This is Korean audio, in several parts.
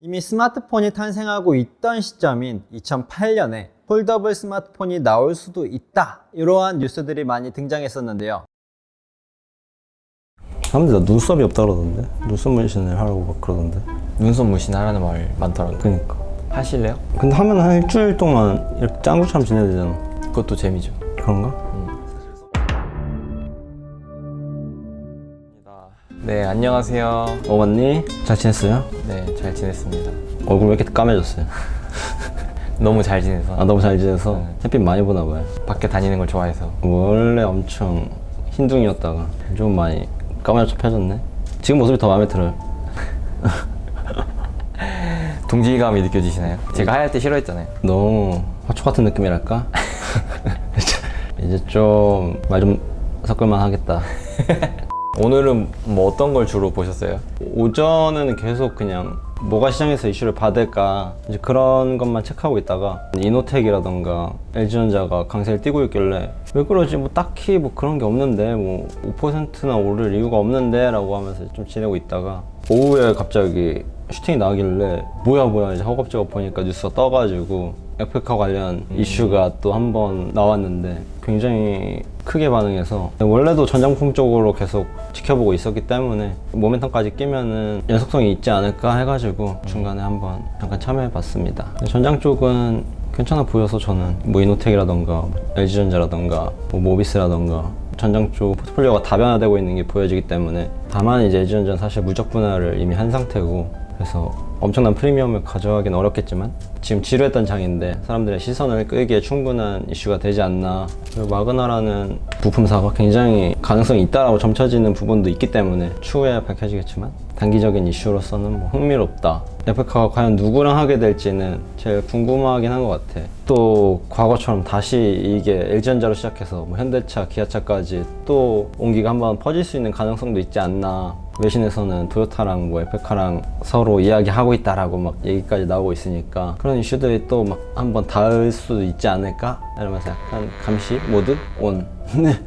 이미 스마트폰이 탄생하고 있던 시점인 2008년에 폴더블 스마트폰이 나올 수도 있다, 이러한 뉴스들이 많이 등장했었는데요. 사람들이 나 눈썹이 없다 그러던데? 눈썹 문신을 하라고 막 그러던데? 눈썹 문신 하라는 말 많더라고요. 그니까. 하실래요? 근데 하면 한 일주일 동안 이렇게 짱구처럼 지내야 되잖아. 그것도 재미죠. 그런가? 네, 안녕하세요. 맞니? 잘 지냈어요? 네, 잘 지냈습니다. 얼굴 왜 이렇게 까매졌어요? 너무 잘 지내서. 너무 잘 지내서 네. 햇빛 많이 보나 봐요. 밖에 다니는 걸 좋아해서. 원래 엄청 흰둥이였다가 좀 많이 까매졌네. 지금 모습이 더 마음에 들어요. 동질감이 느껴지시나요? 제가 하얄 때 싫어했잖아요. 너무 화초 같은 느낌이랄까? 이제 좀 말 좀 섞을만 하겠다. 오늘은 뭐 어떤 걸 주로 보셨어요? 오전에는 계속 그냥 뭐가 시장에서 이슈를 받을까 이제 그런 것만 체크하고 있다가 이노텍이라던가 LG전자가 강세를 띄고 있길래 왜 그러지? 뭐 딱히 뭐 그런 게 없는데 뭐 5%나 오를 이유가 없는데 라고 하면서 좀 지내고 있다가 오후에 갑자기 슈팅이 나길래 뭐야 이제 허겁지겁 보니까 뉴스가 떠가지고 에프카 관련 이슈가 또 한 번 나왔는데 굉장히 크게 반응해서 원래도 전장품 쪽으로 계속 지켜보고 있었기 때문에 모멘텀까지 끼면은 연속성이 있지 않을까 해가지고 중간에 한번 잠깐 참여해봤습니다. 전장 쪽은 괜찮아 보여서 저는 뭐 이노텍이라던가 LG전자라던가 뭐 모비스라던가 전장 쪽 포트폴리오가 다변화되고 있는 게 보여지기 때문에 다만 이제 LG전자는 사실 물적 분할을 이미 한 상태고 그래서 엄청난 프리미엄을 가져가긴 어렵겠지만 지금 지루했던 장인데 사람들의 시선을 끌기에 충분한 이슈가 되지 않나. 그리고 마그나라는 부품사가 굉장히 가능성이 있다라고 점쳐지는 부분도 있기 때문에 추후에 밝혀지겠지만 단기적인 이슈로서는 뭐 흥미롭다. 에프카가 과연 누구랑 하게 될지는 제일 궁금하긴 한 것 같아. 또 과거처럼 다시 이게 LG전자로 시작해서 뭐 현대차, 기아차까지 또 온기가 한번 퍼질 수 있는 가능성도 있지 않나. 외신에서는 토요타랑 뭐 에프카랑 서로 이야기하고 있다라고 막 얘기까지 나오고 있으니까 그런 이슈들이 또 막 한번 닿을 수도 있지 않을까? 이러면서 약간 감시 모드 온.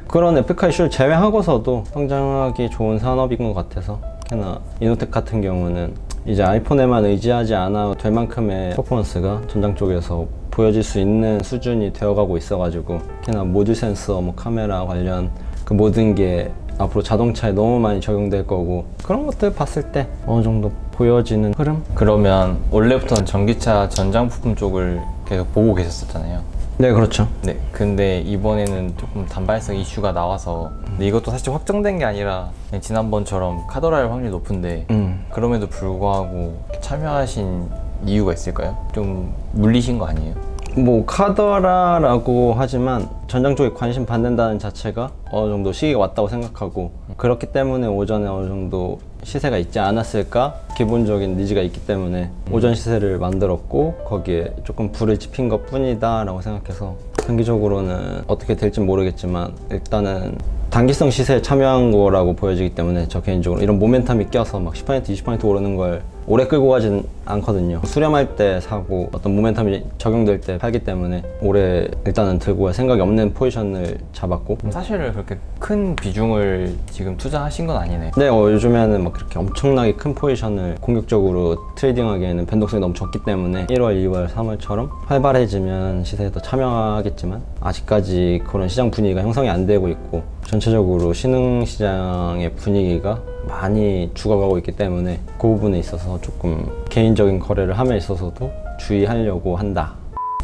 그런 에프카 이슈를 제외하고서도 성장하기 좋은 산업인 것 같아서 특히나 이노텍 같은 경우는 이제 아이폰에만 의지하지 않아 될 만큼의 퍼포먼스가 전장 쪽에서 보여질 수 있는 수준이 되어가고 있어가지고 특히나 모듈 센서, 뭐 카메라 관련 그 모든 게 앞으로 자동차에 너무 많이 적용될 거고 그런 것들 봤을 때 어느 정도 보여지는 흐름? 그러면 원래부터는 전기차 전장 부품 쪽을 계속 보고 계셨었잖아요. 네, 그렇죠. 네, 근데 이번에는 조금 단발성 이슈가 나와서 근데 이것도 사실 확정된 게 아니라 그냥 지난번처럼 카더라일 확률이 높은데 그럼에도 불구하고 참여하신 이유가 있을까요? 좀 물리신 거 아니에요? 뭐 카더라라고 하지만 전장 쪽에 관심 받는다는 자체가 어느 정도 시기가 왔다고 생각하고 그렇기 때문에 오전에 어느 정도 시세가 있지 않았을까? 기본적인 니즈가 있기 때문에 오전 시세를 만들었고 거기에 조금 불을 지핀 것 뿐이다 라고 생각해서 단기적으로는 어떻게 될지 모르겠지만 일단은 단기성 시세에 참여한 거라고 보여지기 때문에 저 개인적으로 이런 모멘텀이 껴서 막 10% 20% 오르는 걸 오래 끌고 가진 않거든요. 수렴할 때 사고 어떤 모멘텀이 적용될 때 팔기 때문에 오래 일단은 들고 갈 생각이 없는 포지션을 잡았고 사실 그렇게 큰 비중을 지금 투자하신 건 아니네. 네, 요즘에는 막 그렇게 엄청나게 큰 포지션을 공격적으로 트레이딩하기에는 변동성이 너무 적기 때문에 1월, 2월, 3월처럼 활발해지면 시세에 더 참여하겠지만 아직까지 그런 시장 분위기가 형성이 안 되고 있고 전체적으로 신흥시장의 분위기가 많이 죽어가고 있기 때문에 그 부분에 있어서 조금 개인적인 거래를 함에 있어서도 주의하려고 한다.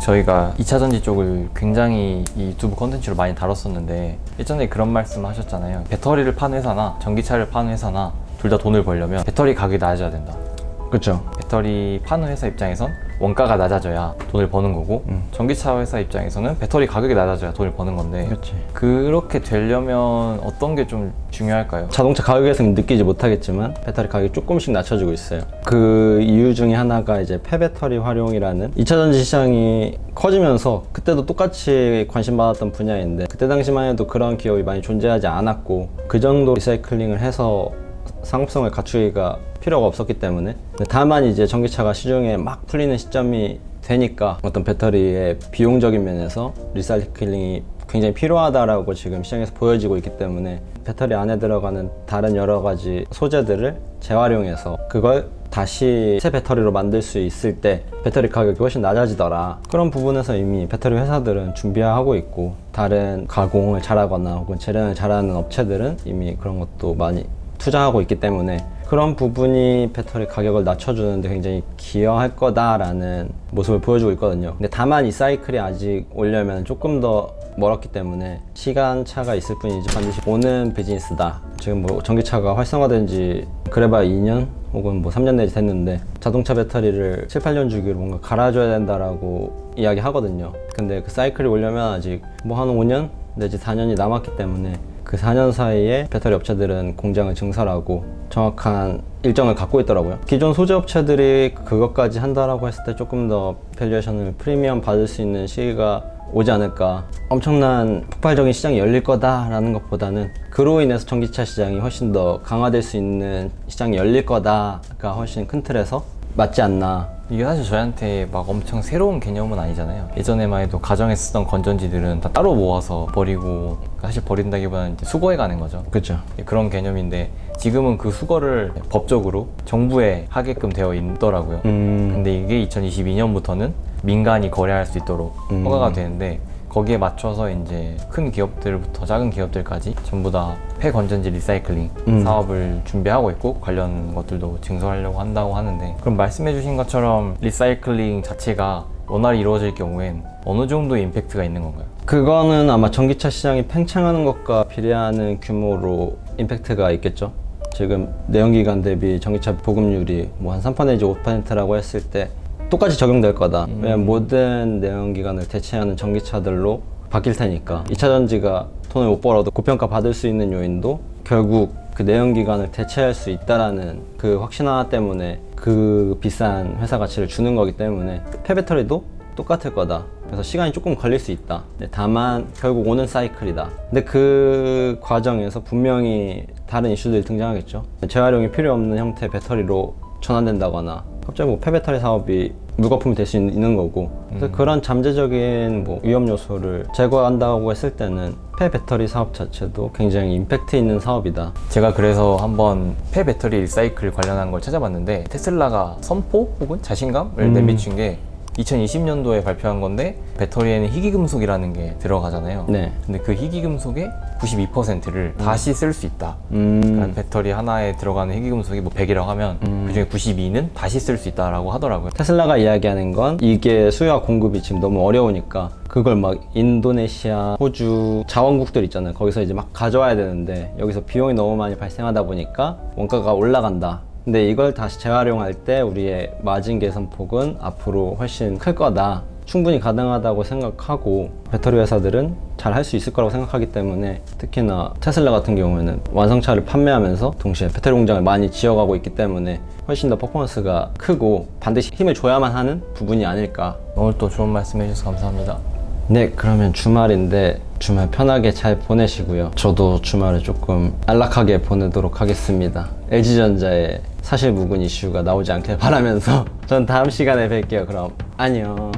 저희가 2차 전지 쪽을 굉장히 이 유튜브 컨텐츠로 많이 다뤘었는데 예전에 그런 말씀 하셨잖아요. 배터리를 파는 회사나 전기차를 파는 회사나 둘 다 돈을 벌려면 배터리 가격이 낮아져야 된다. 그렇죠. 배터리 파는 회사 입장에선 원가가 낮아져야 돈을 버는 거고 전기차 회사 입장에서는 배터리 가격이 낮아져야 돈을 버는 건데 그렇지. 그렇게 되려면 어떤 게 좀 중요할까요? 자동차 가격에서는 느끼지 못하겠지만 배터리 가격이 조금씩 낮춰지고 있어요. 그 이유 중에 하나가 이제 폐배터리 활용이라는 2차 전지 시장이 커지면서 그때도 똑같이 관심 받았던 분야인데 그때 당시만 해도 그런 기업이 많이 존재하지 않았고 그 정도 리사이클링을 해서 상업성을 갖추기가 필요가 없었기 때문에 다만 이제 전기차가 시중에 막 풀리는 시점이 되니까 어떤 배터리의 비용적인 면에서 리사이클링이 굉장히 필요하다라고 지금 시장에서 보여지고 있기 때문에 배터리 안에 들어가는 다른 여러 가지 소재들을 재활용해서 그걸 다시 새 배터리로 만들 수 있을 때 배터리 가격이 훨씬 낮아지더라. 그런 부분에서 이미 배터리 회사들은 준비하고 있고, 다른 가공을 잘하거나 혹은 재련을 잘하는 업체들은 이미 그런 것도 많이 투자하고 있기 때문에 그런 부분이 배터리 가격을 낮춰주는데 굉장히 기여할 거다라는 모습을 보여주고 있거든요. 근데 다만 이 사이클이 아직 오려면 조금 더 멀었기 때문에 시간차가 있을 뿐이지 반드시 오는 비즈니스다. 지금 뭐 전기차가 활성화된 지 그래봐야 2년 혹은 뭐 3년 내지 됐는데 자동차 배터리를 7, 8년 주기로 뭔가 갈아줘야 된다라고 이야기 하거든요. 근데 그 사이클이 오려면 아직 뭐 한 5년 내지 4년이 남았기 때문에 그 4년 사이에 배터리 업체들은 공장을 증설하고 정확한 일정을 갖고 있더라고요. 기존 소재 업체들이 그것까지 한다라고 했을 때 조금 더 밸류에이션을 프리미엄 받을 수 있는 시기가 오지 않을까. 엄청난 폭발적인 시장이 열릴 거다라는 것보다는 그로 인해서 전기차 시장이 훨씬 더 강화될 수 있는 시장이 열릴 거다가 훨씬 큰 틀에서 맞지 않나. 이게 사실 저희한테 막 엄청 새로운 개념은 아니잖아요. 예전에만 해도 가정에 쓰던 건전지들은 다 따로 모아서 버리고, 사실 버린다기보다는 이제 수거해 가는 거죠. 그렇죠. 그런 개념인데 지금은 그 수거를 법적으로 정부에 하게끔 되어 있더라고요. 근데 이게 2022년부터는 민간이 거래할 수 있도록 허가가 되는데, 거기에 맞춰서 이제 큰 기업들부터 작은 기업들까지 전부 다 폐건전지 리사이클링 사업을 준비하고 있고, 관련 것들도 증설하려고 한다고 하는데, 그럼 말씀해 주신 것처럼 리사이클링 자체가 원활히 이루어질 경우엔 어느 정도의 임팩트가 있는 건가요? 그거는 아마 전기차 시장이 팽창하는 것과 비례하는 규모로 임팩트가 있겠죠. 지금 내연기관 대비 전기차 보급률이 뭐 한 3% 내지 5%라고 했을 때 똑같이 적용될 거다. 왜냐면 모든 내연기관을 대체하는 전기차들로 바뀔 테니까. 2차 전지가 돈을 못 벌어도 고평가 받을 수 있는 요인도 결국 그 내연기관을 대체할 수 있다라는 그 확신화 때문에 그 비싼 회사 가치를 주는 거기 때문에 폐배터리도 똑같을 거다. 그래서 시간이 조금 걸릴 수 있다. 다만 결국 오는 사이클이다. 근데 그 과정에서 분명히 다른 이슈들이 등장하겠죠. 재활용이 필요 없는 형태의 배터리로 전환된다거나, 갑자기 뭐 폐배터리 사업이 물거품이 될 수 있는 거고, 그래서 그런 잠재적인 뭐 위험 요소를 제거한다고 했을 때는 폐배터리 사업 자체도 굉장히 임팩트 있는 사업이다. 제가 그래서 한번 폐배터리 리사이클 관련한 걸 찾아봤는데, 테슬라가 선포 혹은 자신감을 내비친 게 2020년도에 발표한 건데, 배터리에는 희귀금속이라는 게 들어가잖아요. 네. 근데 그 희귀금속의 92%를 다시 쓸 수 있다. 그러니까 배터리 하나에 들어가는 희귀금속이 뭐 100이라고 하면 그중에 92는 다시 쓸 수 있다라고 하더라고요. 테슬라가 이야기하는 건 이게 수요와 공급이 지금 너무 어려우니까 그걸 막 인도네시아, 호주 자원국들 있잖아요. 거기서 이제 막 가져와야 되는데 여기서 비용이 너무 많이 발생하다 보니까 원가가 올라간다. 근데 이걸 다시 재활용할 때 우리의 마진 개선폭은 앞으로 훨씬 클 거다. 충분히 가능하다고 생각하고 배터리 회사들은 잘 할 수 있을 거라고 생각하기 때문에, 특히나 테슬라 같은 경우에는 완성차를 판매하면서 동시에 배터리 공장을 많이 지어가고 있기 때문에 훨씬 더 퍼포먼스가 크고 반드시 힘을 줘야만 하는 부분이 아닐까. 오늘 또 좋은 말씀 해주셔서 감사합니다. 네, 그러면 주말인데 주말 편하게 잘 보내시고요. 저도 주말을 조금 안락하게 보내도록 하겠습니다. LG전자의 사실 무근 이슈가 나오지 않길 바라면서 전 다음 시간에 뵐게요. 그럼 안녕.